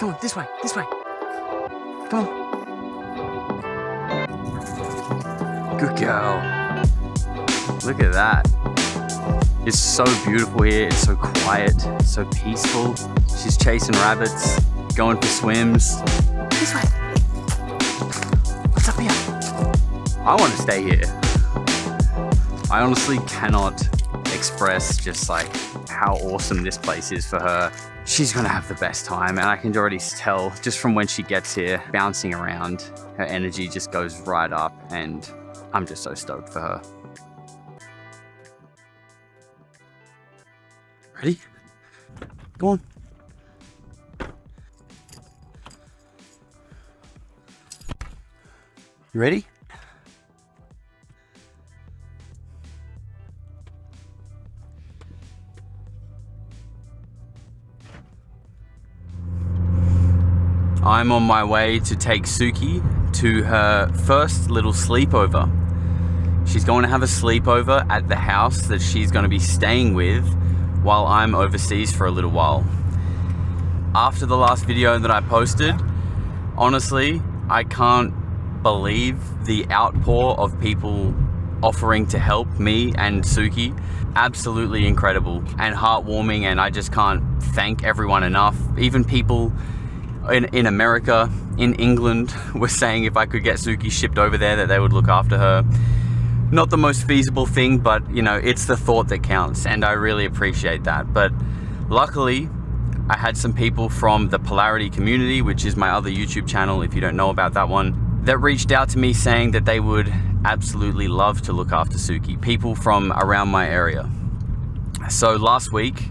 Come on, this way, this way. Come on. Good girl. Look at that. It's so beautiful here. It's so quiet, so peaceful. She's chasing rabbits, going for swims. This way. What's up here? I want to stay here. I honestly cannot express just like how awesome this place is for her. She's gonna have the best time, and I can already tell just from when she gets here, bouncing around, her energy just goes right up, and I'm just so stoked for her. Ready? Go on. You ready? I'm on my way to take Suki to her first little sleepover. She's going to have a sleepover at the house that she's going to be staying with while I'm overseas for a little while. After the last video that I posted, honestly, I can't believe the outpour of people offering to help me and Suki. Absolutely incredible and heartwarming, and I just can't thank everyone enough. Even people in America, in England, were saying if I could get Suki shipped over there that they would look after her. Not the most feasible thing, but you know, it's the thought that counts, and I really appreciate that. But luckily, I had some people from the Polarity community, which is my other YouTube channel if you don't know about that one, that reached out to me saying that they would absolutely love to look after Suki. People from around my area. So last week,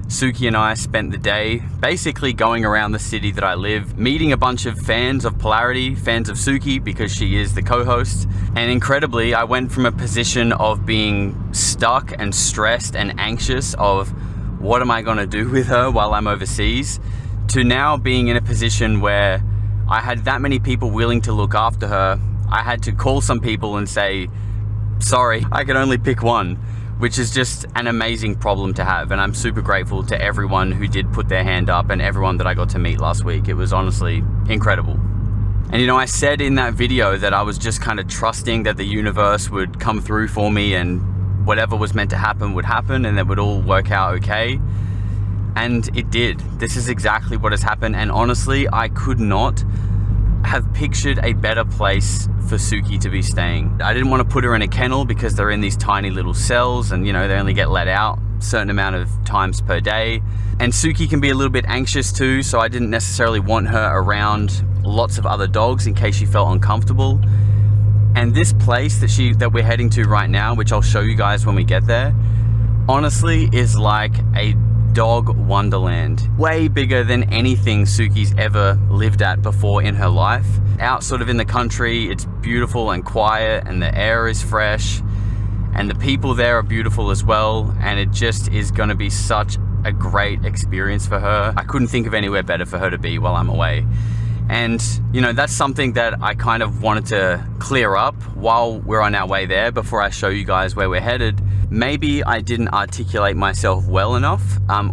Suki and I spent the day basically going around the city that I live, meeting a bunch of fans of Polarity, fans of Suki because she is the co-host. And incredibly, I went from a position of being stuck and stressed and anxious of what am I gonna do with her while I'm overseas, to now being in a position where I had that many people willing to look after her. I had to call some people and say, sorry, I can only pick one, which is just an amazing problem to have. And I'm super grateful to everyone who did put their hand up and everyone that I got to meet last week. It was honestly incredible. And you know, I said in that video that I was just kind of trusting that the universe would come through for me and whatever was meant to happen would happen and that would all work out okay. And it did. This is exactly what has happened. And honestly, I could not have pictured a better place for Suki to be staying. I didn't want to put her in a kennel because they're in these tiny little cells and you know, they only get let out a certain amount of times per day. And Suki can be a little bit anxious too, so I didn't necessarily want her around lots of other dogs in case she felt uncomfortable. And this place that we're heading to right now, which I'll show you guys when we get there, honestly is like a dog wonderland. Way bigger than anything Suki's ever lived at before in her life. Out sort of in the country, it's beautiful and quiet and the air is fresh and the people there are beautiful as well, and it just is going to be such a great experience for her. I couldn't think of anywhere better for her to be while I'm away. And you know, that's something that I kind of wanted to clear up while we're on our way there before I show you guys where we're headed. Maybe I didn't articulate myself well enough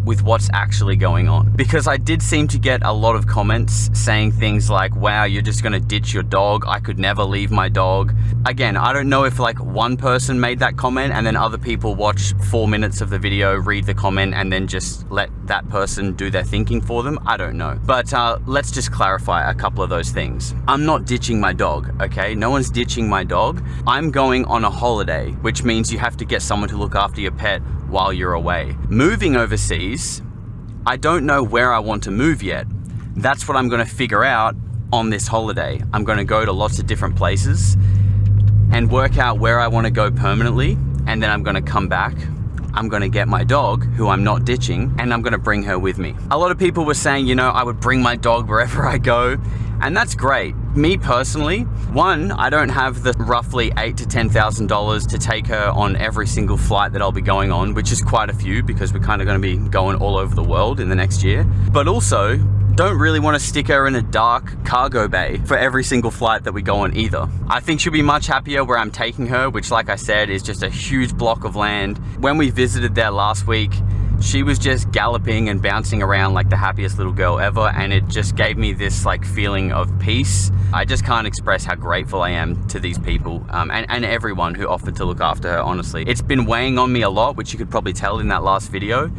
with what's actually going on, because I did seem to get a lot of comments saying things like, wow, you're just gonna ditch your dog, I could never leave my dog. Again, I don't know if like one person made that comment and then other people watch 4 minutes of the video, read the comment, and then just let that person do their thinking for them. I don't know. But let's just clarify a couple of those things. I'm not ditching my dog, okay? No one's ditching my dog. I'm going on a holiday, which means you have to get someone to look after your pet while you're away. Moving overseas, I don't know where I want to move yet. That's what I'm going to figure out on this holiday. I'm going to go to lots of different places and work out where I want to go permanently, and then I'm going to come back. I'm going to get my dog, who I'm not ditching, and I'm going to bring her with me. A lot of people were saying, you know, I would bring my dog wherever I go, and that's great. Me personally, one, I don't have the roughly $8,000 to $10,000 to take her on every single flight that I'll be going on, which is quite a few because we're kind of going to be going all over the world in the next year. But also, don't really want to stick her in a dark cargo bay for every single flight that we go on either. I think she'll be much happier where I'm taking her, which like I said, is just a huge block of land. When we visited there last week, She was just galloping and bouncing around like the happiest little girl ever, and it just gave me this like feeling of peace. I just can't express how grateful I am to these people and everyone who offered to look after her, honestly. It's been weighing on me a lot, which you could probably tell in that last video,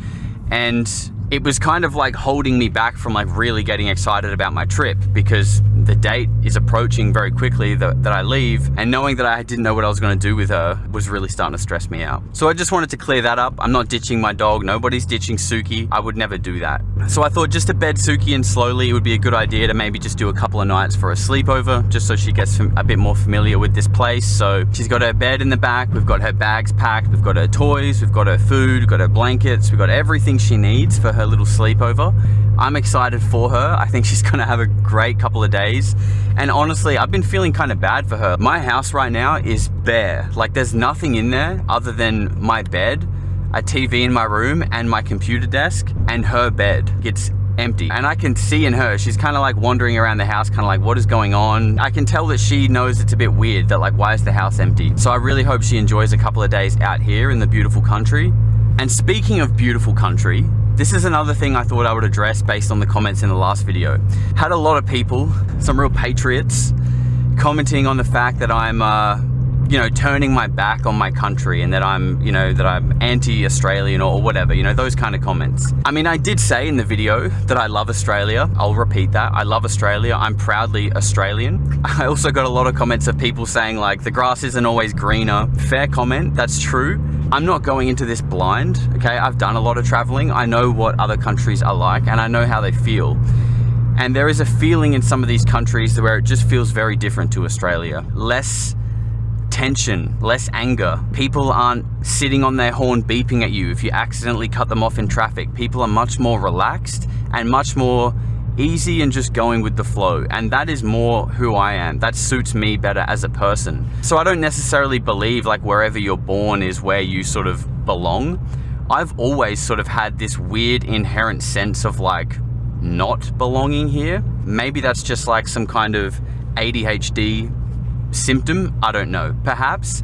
and it was kind of like holding me back from like really getting excited about my trip, because the date is approaching very quickly that I leave, and knowing that I didn't know what I was going to do with her was really starting to stress me out. So I just wanted to clear that up. I'm not ditching my dog. Nobody's ditching Suki. I would never do that. So I thought just to bed Suki in slowly, it would be a good idea to maybe just do a couple of nights for a sleepover, just so she gets a bit more familiar with this place. So she's got her bed in the back. We've got her bags packed. We've got her toys. We've got her food. We've got her blankets. We've got everything she needs for her little sleepover. I'm excited for her. I think she's gonna have a great couple of days. And honestly, I've been feeling kind of bad for her. My house right now is bare. Like there's nothing in there other than my bed, a TV in my room, and my computer desk, and her bed. It's empty. And I can see in her, she's kind of like wandering around the house, kind of like, what is going on? I can tell that she knows it's a bit weird, that like, why is the house empty? So I really hope she enjoys a couple of days out here in the beautiful country. And speaking of beautiful country, this is another thing I thought I would address based on the comments in the last video. Had a lot of people, some real patriots, commenting on the fact that I'm, turning my back on my country, and that I'm, that I'm anti-Australian or whatever, those kind of comments. I mean, I did say in the video that I love Australia. I'll repeat that. I love Australia. I'm proudly Australian. I also got a lot of comments of people saying like, the grass isn't always greener. Fair comment, that's true. I'm not going into this blind, okay? I've done a lot of traveling. I know what other countries are like, and I know how they feel. And there is a feeling in some of these countries where it just feels very different to Australia. Less tension, less anger. People aren't sitting on their horn beeping at you if you accidentally cut them off in traffic. People are much more relaxed and much more easy and just going with the flow. And that is more who I am. That suits me better as a person. So I don't necessarily believe like wherever you're born is where you sort of belong. I've always sort of had this weird inherent sense of like not belonging here. Maybe that's just like some kind of ADHD symptom. I don't know, perhaps.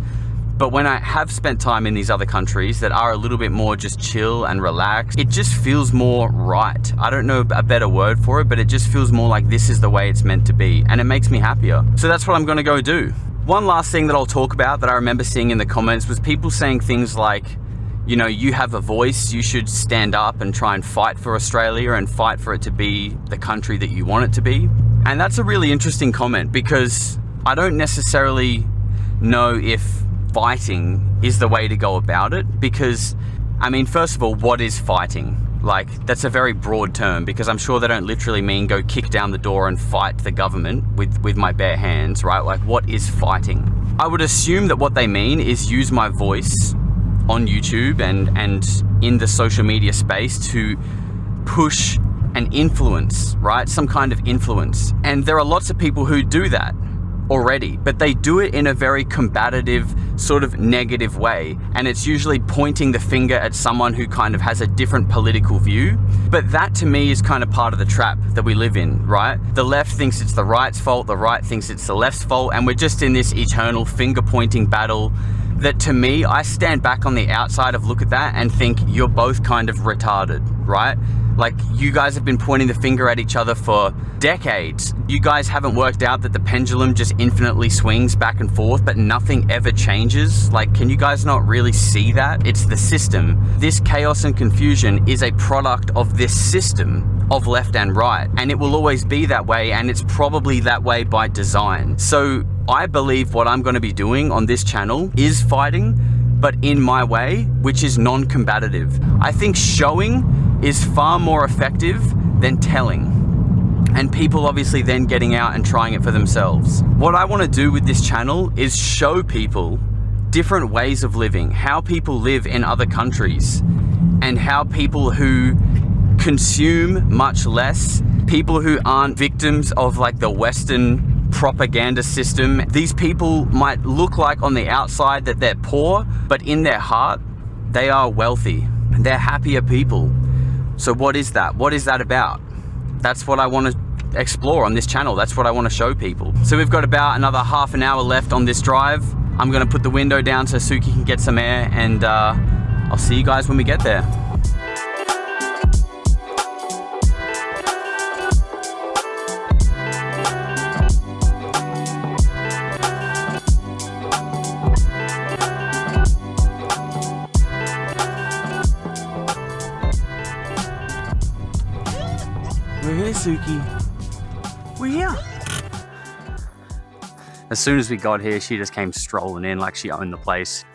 But when I have spent time in these other countries that are a little bit more just chill and relaxed, it just feels more right. I don't know a better word for it, but it just feels more like this is the way it's meant to be, and it makes me happier. So that's what I'm gonna go do. One last thing that I'll talk about that I remember seeing in the comments was people saying things like, you have a voice, you should stand up and try and fight for Australia and fight for it to be the country that you want it to be. And that's a really interesting comment, because I don't necessarily know if fighting is the way to go about it, because I mean, first of all, what is fighting? Like, that's a very broad term, because I'm sure they don't literally mean go kick down the door and fight the government with my bare hands, right? Like, what is fighting? I would assume that what they mean is use my voice on YouTube and in the social media space to push an influence, right? Some kind of influence. And there are lots of people who do that already, but they do it in a very combative, sort of negative way, and it's usually pointing the finger at someone who kind of has a different political view. But that to me is kind of part of the trap that we live in, right? The left thinks it's the right's fault, the right thinks it's the left's fault, and we're just in this eternal finger pointing battle that, to me, I stand back on the outside of look at that and think you're both kind of retarded, right? Like, you guys have been pointing the finger at each other for decades. You guys haven't worked out that the pendulum just infinitely swings back and forth, but nothing ever changes. Like, can you guys not really see that? It's the system. This chaos and confusion is a product of this system of left and right, and it will always be that way, and it's probably that way by design. So I believe what I'm going to be doing on this channel is fighting, but in my way, which is non-combative. I think showing is far more effective than telling, and people obviously then getting out and trying it for themselves. What I want to do with this channel is show people different ways of living, how people live in other countries, and how people who consume much less, people who aren't victims of like the Western propaganda system. These people might look like on the outside that they're poor, but in their heart, they are wealthy. They're happier people. So what is that? What is that about? That's what I want to explore on this channel. That's what I want to show people. So we've got about another half an hour left on this drive. I'm going to put the window down so Suki can get some air, and I'll see you guys when we get there. We're here, Suki. We're here. As soon as we got here, she just came strolling in like she owned the place.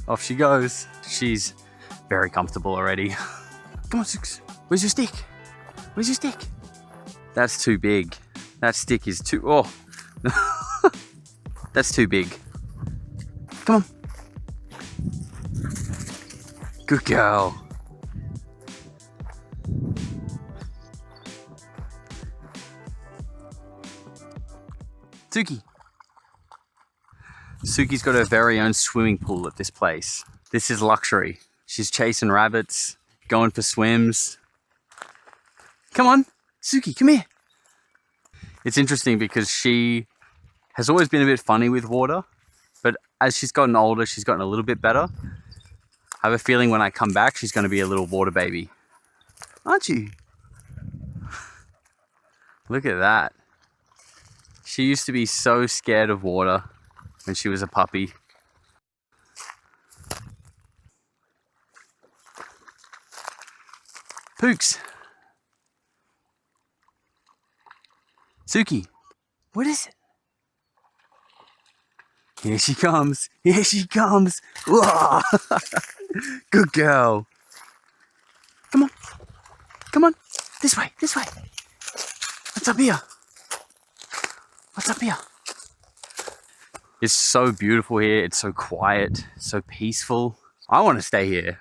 Off she goes. She's very comfortable already. Come on, Sux. Where's your stick? Where's your stick? That's too big. That stick is too... Oh. That's too big. Come on. Good girl. Suki. Suki's got her very own swimming pool at this place. This is luxury. She's chasing rabbits, going for swims. Come on, Suki, come here. It's interesting because she has always been a bit funny with water, but as she's gotten older, she's gotten a little bit better. I have a feeling when I come back, she's going to be a little water baby. Aren't you? Look at that. She used to be so scared of water when she was a puppy. Pooks. Suki. What is it? Here she comes. Here she comes. Whoa. Good girl. Come on. Come on. This way. This way. What's up here? What's up here? It's so beautiful here. It's so quiet, so peaceful. I want to stay here.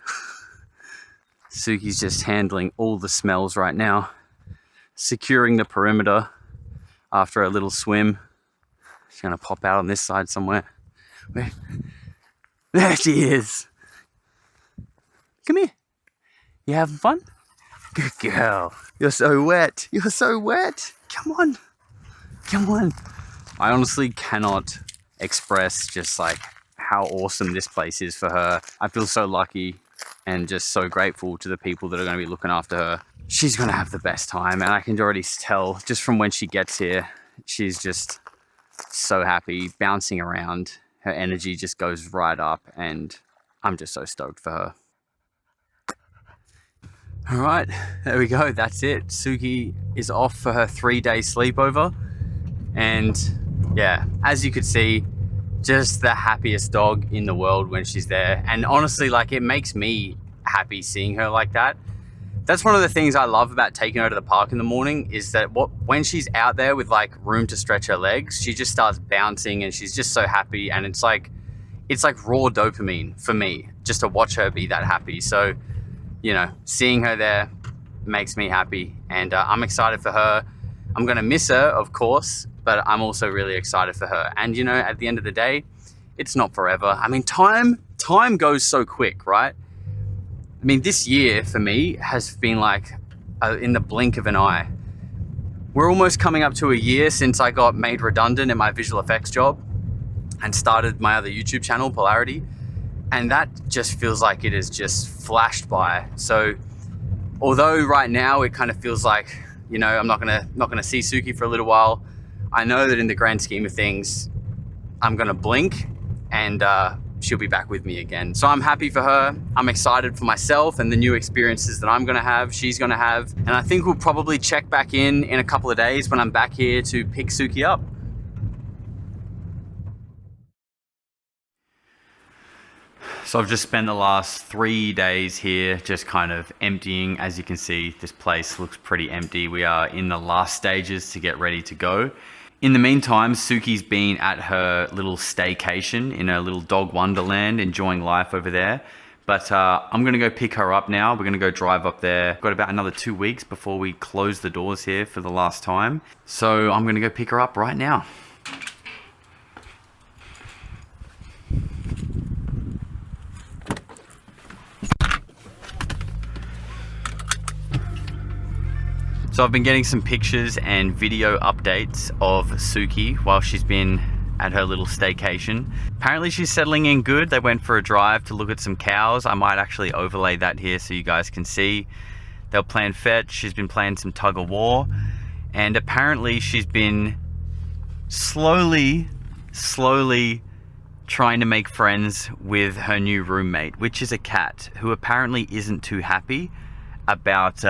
Suki's just handling all the smells right now, securing the perimeter after a little swim. She's gonna pop out on this side somewhere. Where? There she is. Come here. You having fun? Good girl. You're so wet. You're so wet. Come on. Come on. I honestly cannot express just like how awesome this place is for her. I feel so lucky and just so grateful to the people that are going to be looking after her. She's going to have the best time, and I can already tell just from when she gets here, she's just so happy, bouncing around. Her energy just goes right up, and I'm just so stoked for her. All right, there we go. That's it. Suki is off for her 3-day sleepover. And yeah, as you could see, just the happiest dog in the world when she's there. And honestly, like, it makes me happy seeing her like that. That's one of the things I love about taking her to the park in the morning, is that when she's out there with like room to stretch her legs, she just starts bouncing and she's just so happy. And it's like raw dopamine for me just to watch her be that happy. So, you know, seeing her there makes me happy, and I'm excited for her. I'm going to miss her, of course, but I'm also really excited for her. And, you know, at the end of the day, it's not forever. I mean, time goes so quick, right? I mean, this year for me has been like in the blink of an eye. We're almost coming up to a year since I got made redundant in my visual effects job and started my other YouTube channel, Polarity. And that just feels like it has just flashed by. So although right now it kind of feels like, you know, I'm not gonna see Suki for a little while, I know that in the grand scheme of things, I'm gonna blink and she'll be back with me again. So I'm happy for her. I'm excited for myself and the new experiences that I'm gonna have, she's gonna have. And I think we'll probably check back in a couple of days when I'm back here to pick Suki up. So I've just spent the last 3 days here just kind of emptying. As you can see, this place looks pretty empty. We are in the last stages to get ready to go. In the meantime, Suki's been at her little staycation in her little dog wonderland, enjoying life over there. But I'm gonna go pick her up now. We're gonna go drive up there. Got about another 2 weeks before we close the doors here for the last time. So I'm gonna go pick her up right now. So I've been getting some pictures and video updates of Suki while she's been at her little staycation. Apparently she's settling in good. They went for a drive to look at some cows. I might actually overlay that here so you guys can see. They'll plan fetch. She's been playing some tug of war. And apparently she's been slowly trying to make friends with her new roommate, which is a cat who apparently isn't too happy about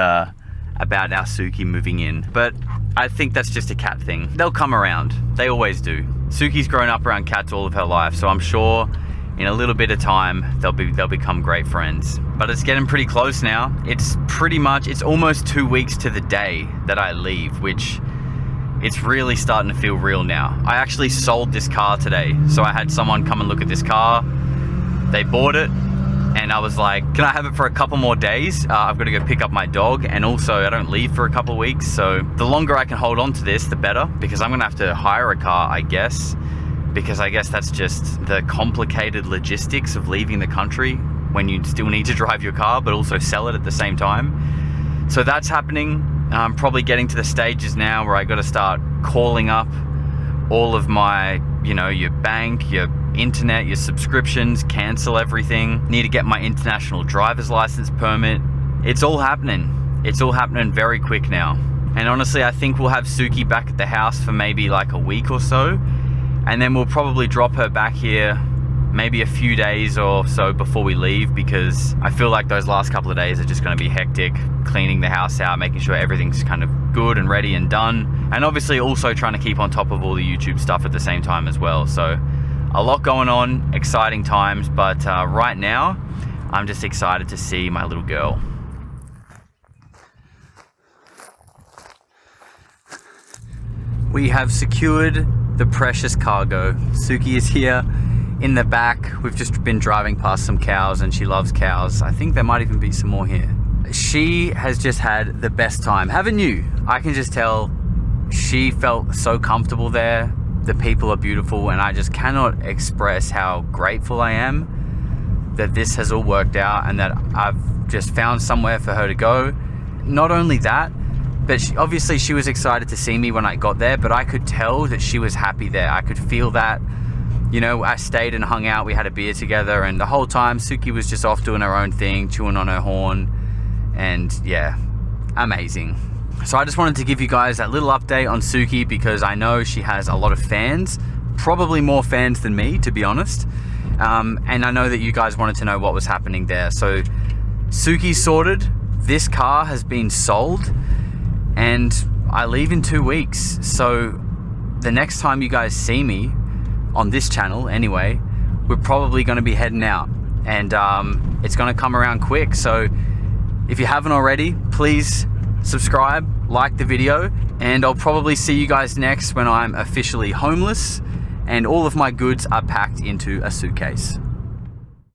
about our Suki moving in. But I think that's just a cat thing. They'll come around. They always do. Suki's grown up around cats all of her life, so I'm sure in a little bit of time they'll become great friends. But it's getting pretty close now. It's almost 2 weeks to the day that I leave, which it's really starting to feel real now. I actually sold this car today, so I had someone come and look at this car. They bought it, and I was like, can I have it for a couple more days? I've got to go pick up my dog, and also I don't leave for a couple of weeks, so the longer I can hold on to this, the better, because I'm gonna have to hire a car, I guess, because I guess that's just the complicated logistics of leaving the country when you still need to drive your car, but also sell it at the same time. So that's happening. I'm probably getting to the stages now where I got to start calling up all of my, your bank, your internet, your subscriptions, cancel everything. Need to get my international driver's license permit. It's all happening. It's all happening very quick now. And honestly, I think we'll have Suki back at the house for maybe like a week or so. And then we'll probably drop her back here maybe a few days or so before we leave, because I feel like those last couple of days are just going to be hectic, cleaning the house out, making sure everything's kind of good and ready and done, and obviously also trying to keep on top of all the YouTube stuff at the same time as well. So a lot going on, exciting times, but right now I'm just excited to see my little girl. We have secured the precious cargo. Suki is here in the back. We've just been driving past some cows, and she loves cows. I think there might even be some more here. She has just had the best time, haven't you? I can just tell she felt so comfortable there. The people are beautiful, and I just cannot express how grateful I am that this has all worked out and that I've just found somewhere for her to go. Not only that, but obviously she was excited to see me when I got there, but I could tell that she was happy there. I could feel that. I stayed and hung out, we had a beer together, and the whole time Suki was just off doing her own thing, chewing on her horn, and yeah, amazing. So I just wanted to give you guys that little update on Suki, because I know she has a lot of fans, probably more fans than me, to be honest, and I know that you guys wanted to know what was happening there. So Suki's sorted, this car has been sold, and I leave in 2 weeks. So the next time you guys see me on this channel anyway, we're probably going to be heading out, and it's going to come around quick. So if you haven't already, please subscribe, like the video, and I'll probably see you guys next when I'm officially homeless and all of my goods are packed into a suitcase.